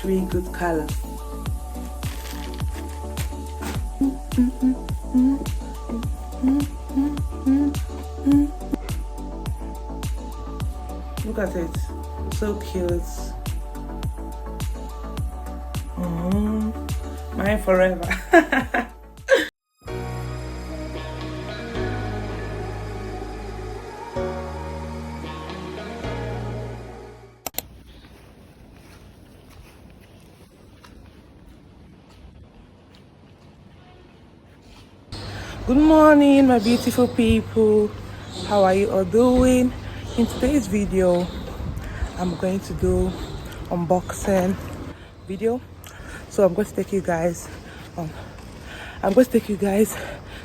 really good color. Look at it, so cute. Mine forever. Good morning, my beautiful people. How are you all doing? In today's video, I'm going to do unboxing video. So I'm going to take you guys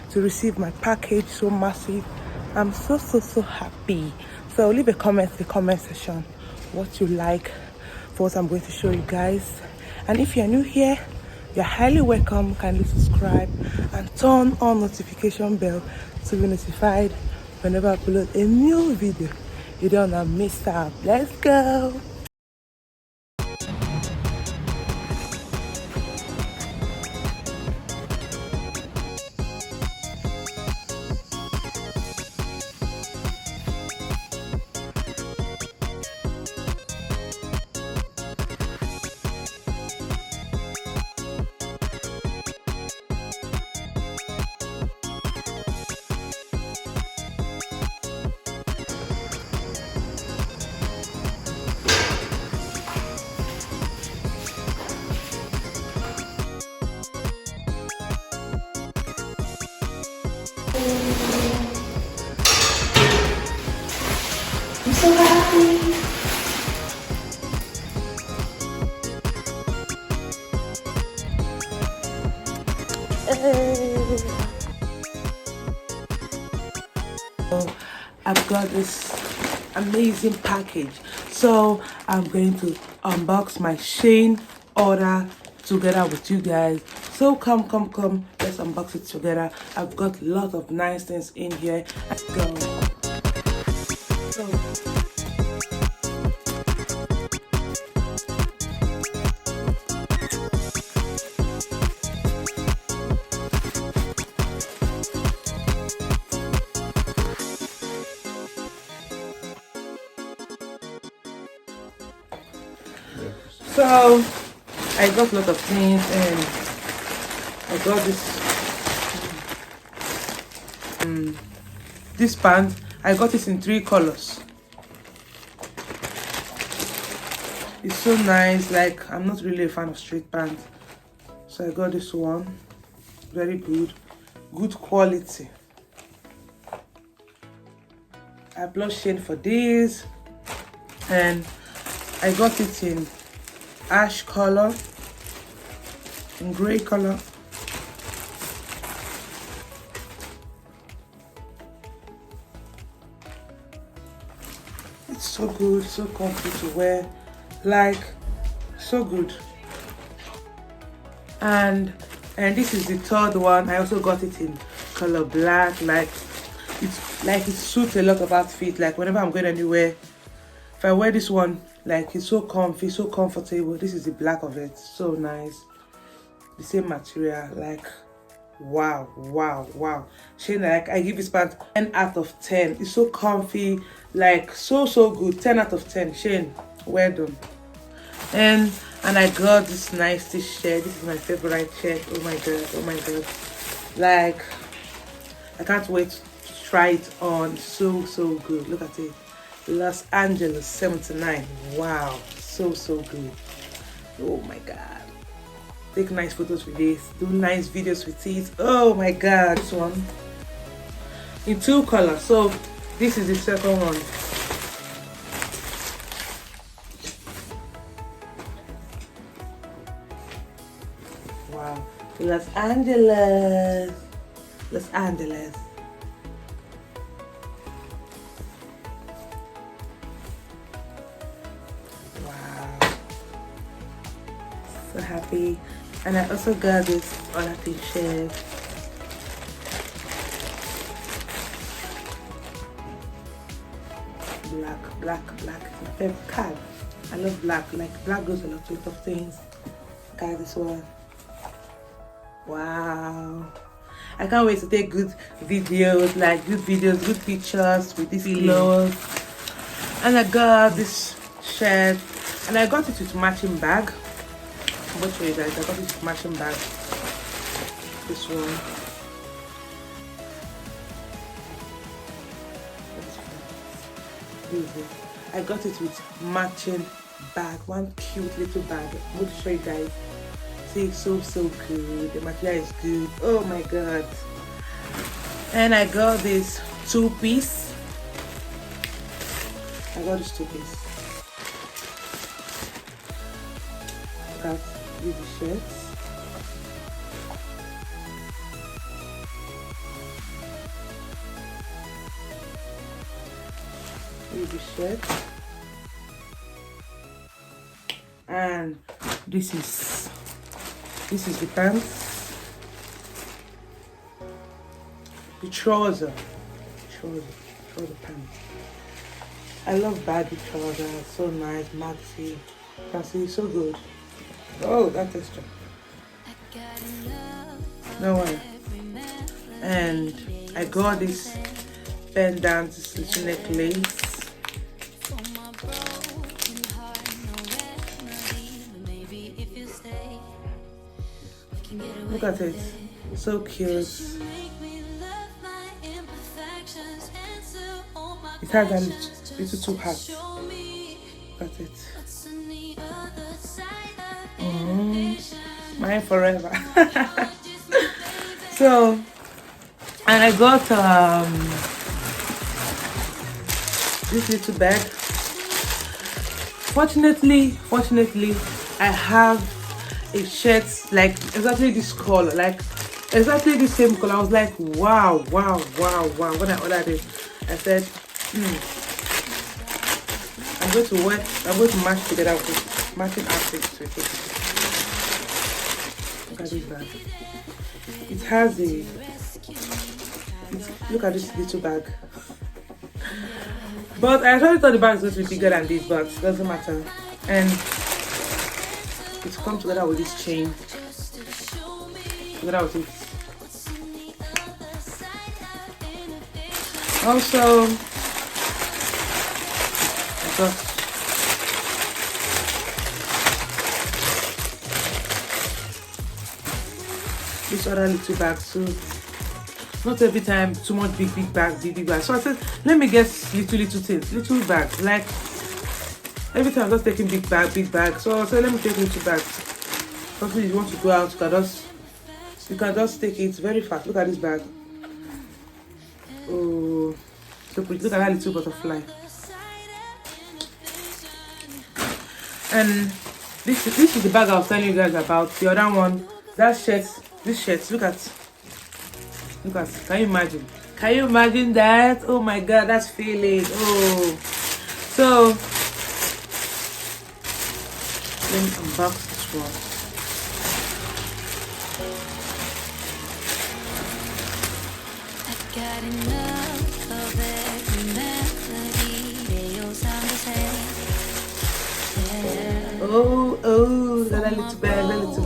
to receive my package. So massive. I'm so happy. So leave a comment in the comment section what you like for what I'm going to show you guys. And if you're new here, you're highly welcome. Kindly subscribe and turn on notification bell to be notified whenever I upload a new video. You don't want to miss out. Let's go. I'm so happy. So I've got this amazing package. So I'm going to unbox my Shein order together with you guys. So come, let's unbox it together. I've got a lot of nice things in here. Let's go. So I got a lot of things, and I got this pant. I got it in 3 colors. It's so nice. Like, I'm not really a fan of straight pants, so I got this one. Very good quality. I bought Shein for this, and I got it in ash color, in gray color. It's so good, so comfy to wear, like so good. And this is the 3rd one. I also got it in color black. Like it suits a lot of outfits. Like whenever I'm going anywhere, if I wear this one, like it's so comfy, so comfortable. This is the black of it, so nice. The same material, like wow. Shein, like I give this pant 10 out of 10. It's so comfy, like so good. 10 out of 10. Shein, well done. And I got this nice t-shirt. This is my favorite shirt. Oh my god. Like I can't wait to try it on. So good. Look at it. Los Angeles 79. Wow, so good. Oh my god. Take nice photos with this, do nice videos with it. Oh my god. This one in 2 colors. So this is the 2nd one. Wow. Los Angeles. So happy. And I also got this other t-shirt. Black. My favorite color. I love black. Like black goes a lot with of things. Look at this one. Wow. I can't wait to take good videos, good pictures with this clothes. And I got this shirt, and I got it with matching bag. I'm going to show you guys. I got it with matching bag. This one. I got it with matching bag. One cute little bag. I'm going to show you guys. See, it's so good. The material is good. Oh my god. And I got this two-piece. I got this two-piece. Look at these shirts. These shirts. And this is the pants, the trouser pants. I love baggy trousers, so nice, maxi. You can see, so good. Oh, that texture. No one. And I got this pendant, this little necklace. Look at it, so cute. It has a little two hearts. Look at it. Mine forever. So, and I got this little bag. Fortunately, I have a shirt like exactly this color, like exactly the same color. I was like, wow. When I ordered it, I said, I'm going to match together with it, matching outfits with it. Look at this bag. It has look at this little bag. But I actually thought the bag was going to be bigger than this, but it doesn't matter. And it's come together with this chain. Together with it. Also, I got this other little bag too. Not every time too much big bags. So I said, let me get little things, little bags. Like every time I'm just taking big bag. So I said, let me take little bags. Something you want to go out, you can just take it very fast. Look at this bag. Oh, so pretty. Look at that little butterfly. And this is the bag I was telling you guys about. The other one, that shirt. This shirt. Look at. Can you imagine? Can you imagine that? Oh my god, that's feeling. Oh, so let me unbox this one. Oh, that little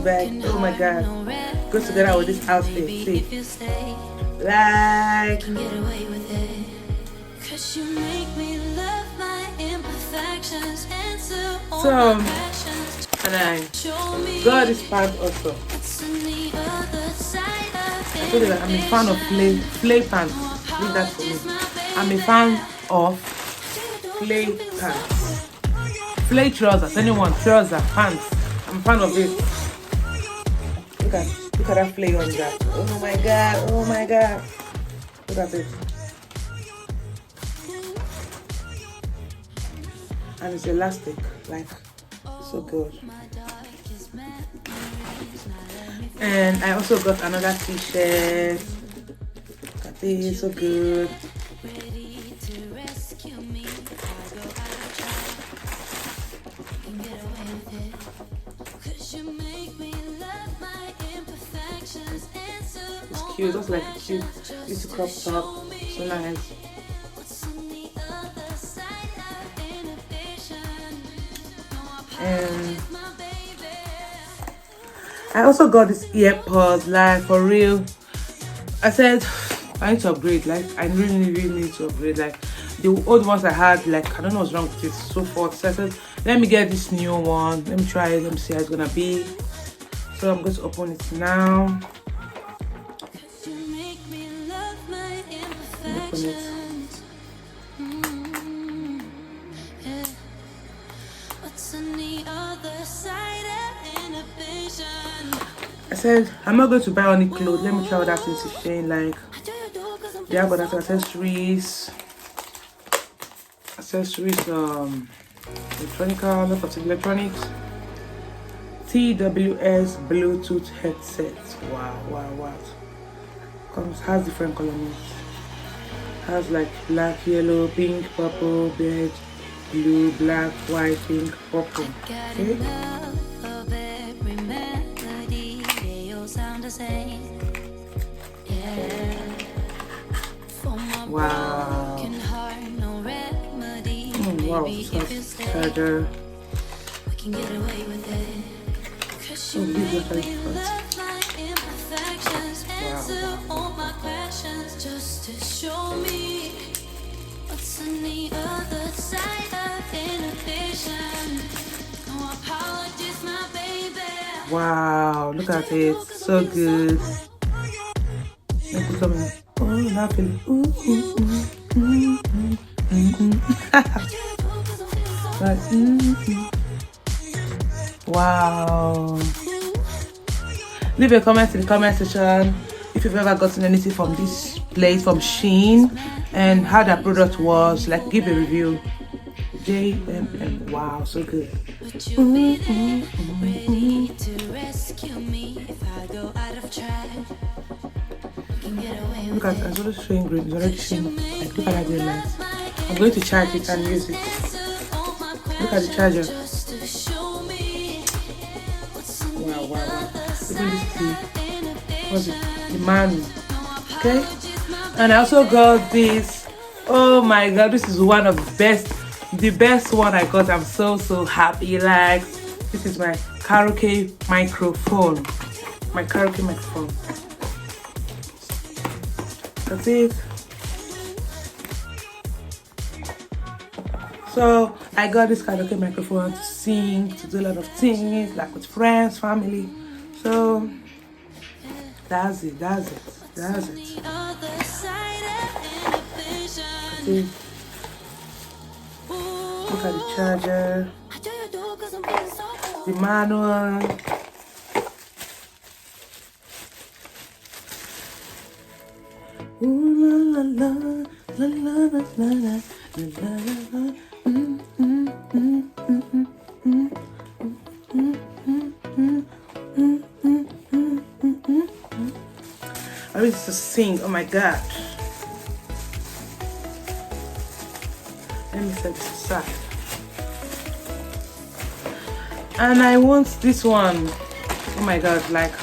bag. Oh my god. Go together with this outfit. See. Like. So, and I got this pants also. I told you that I'm a fan of play pants. Leave that for me. I'm a fan of play pants. Play trousers, anyone, trouser, pants. I'm a fan of it. Look at that play on that. Oh my god. Look at it. And it's elastic, like so good. And I also got another t-shirt. Look at this, so good. It's cute, just like a cute little crop top. So nice. I also got this earpods, like for real. I said I need to upgrade, like I really need to upgrade. Like the old ones I had, like I don't know what's wrong with it, so forth. So I said let me get this new one, let me try it, let me see how it's gonna be. So I'm going to open it now. Open it. I said I'm not going to buy any clothes, let me try what that thing is Shein. Like they have other accessories, look at electronics, TWS Bluetooth headset. Wow. Has different colors. Has like black, yellow, pink, purple, beige, blue, black, white, pink, purple. Okay. Wow. Wow, so charger. Oh, these are very fun. Wow, look at it, so good. Let me come in. Oh, happy. Wow. Leave a comment in the comment section if you've ever gotten anything from this place, from Shein, and how that product was. Like, give a review. JMM. Wow, so good. Look at it, it's already showing green, it's already showing. Like, look at that green light. I'm going to charge it and use it. Look at the charger. Wow. Even this thing. What's it? The manual. Okay? And I also got this. Oh my god, this is one of the best one I got. I'm so happy. Like, this is my karaoke microphone. That's it. So I got this karaoke microphone to sing, to do a lot of things, like with friends, family. So that's it. See? Look at the charger, the manual. Ooh, la la la la la la la la. I need to sing. Oh my god. Let me set this aside. And I want this one. Oh my god, like.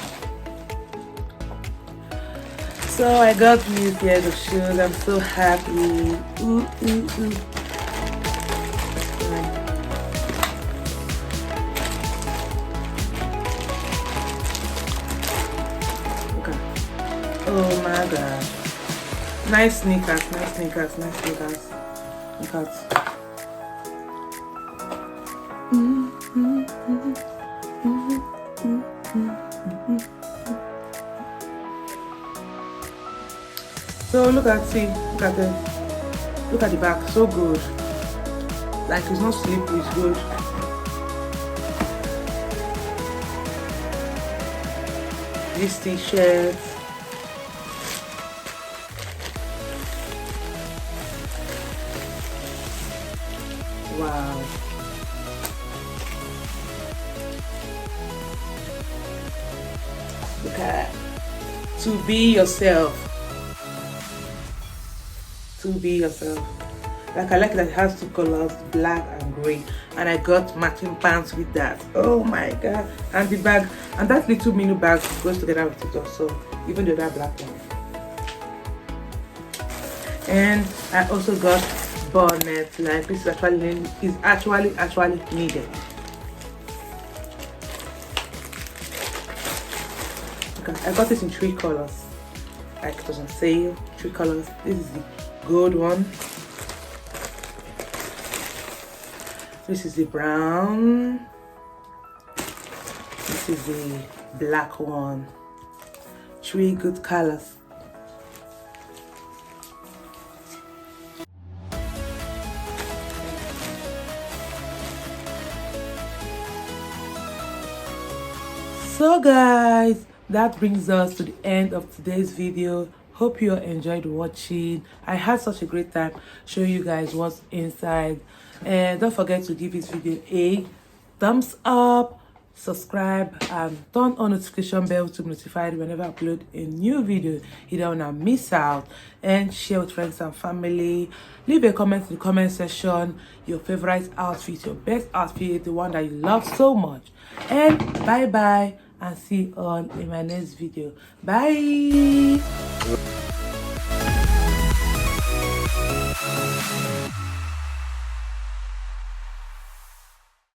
So I got new pairs of shoes. I'm so happy. Ooh. Okay. Oh my god. Nice sneakers. Look at. So look at the back, so good. Like, it's not slippery, it's good. This t-shirt. Wow. Look at that. To be yourself. Like, I like that it has two colors, black and gray, and I got matching pants with that. Oh my god. And the bag, and that little mini bag goes together with it also, even though that black one. And I also got bonnet. Like, this is actually needed. I got it in 3 colors, like it was on sale. 3 colors. This is the gold one, this is the brown, this is the black one. 3 good colors. So guys, that brings us to the end of today's video. Hope you enjoyed watching. I had such a great time showing you guys what's inside. And don't forget to give this video a thumbs up, subscribe, and turn on notification bell to be notified whenever I upload a new video. You don't want to miss out. And share with friends and family. Leave a comment in the comment section, your favorite outfit, your best outfit, the one that you love so much. And bye bye, and see you all in my next video. Bye.